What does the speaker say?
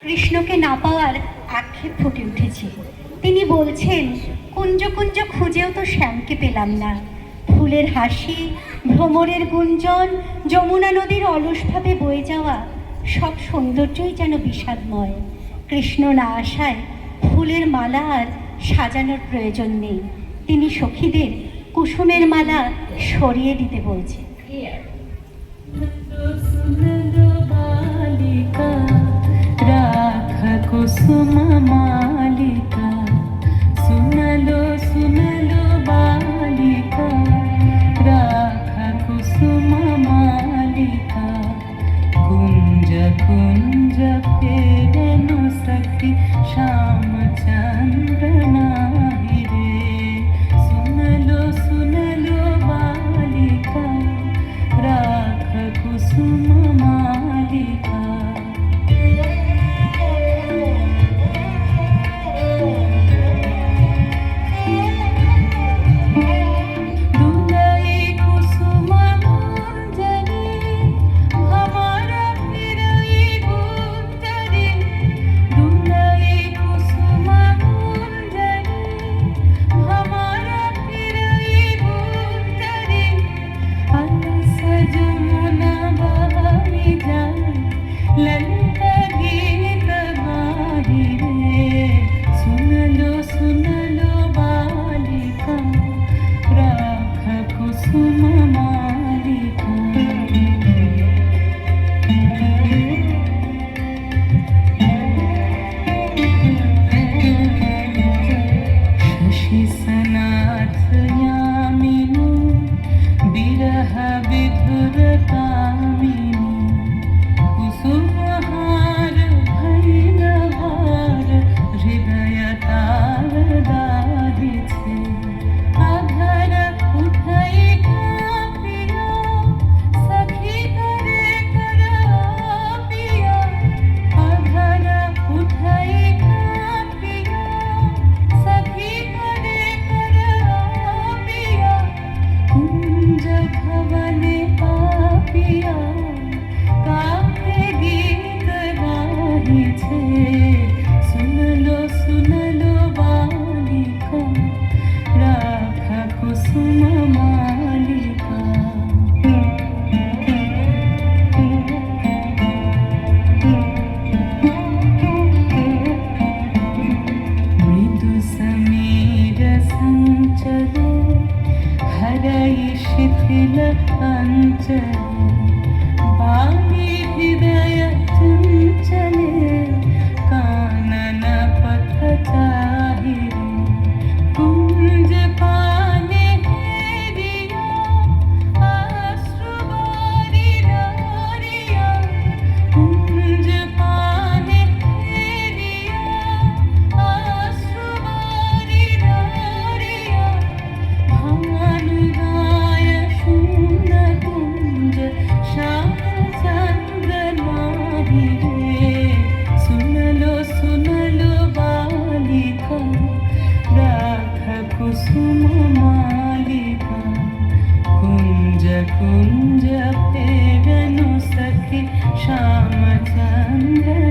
কৃষ্ণকে না পাওয়ার আক্ষেপ ফুটে উঠেছে। তিনি বলছেন, কুঞ্জ কুঞ্জ খুঁজেও তো শ্যামকে পেলাম না। ফুলের হাসি, ভ্রমরের গুঞ্জন, যমুনা নদীর অলসভাবে বয়ে যাওয়া সব সৌন্দর্যই যেন বিষাদময়। কৃষ্ণ না আসায় ফুলের মালা আর সাজানোর প্রয়োজন নেই। তিনি সখীদের কুসুমের মালা সরিয়ে দিতে বলছেন। कुसुम मालिका सुनलो बालिका राखा कुसुम मालिका कुंज कुंज फेरनु सखी श्याम चंद्र नाही रे सुनलो बालिका राखा कुसुम मालिका शिथिल अंचल बाली हृदय चंचले कानन पथ चाहिए कुंज पाने हेरिया अश्रुवारी नारिया कुंज पाने हेरिया अश्रुवारी नारिया भानु कुसुम मालिका कुंज कुंज फेरनु सखी श्याम चंद्र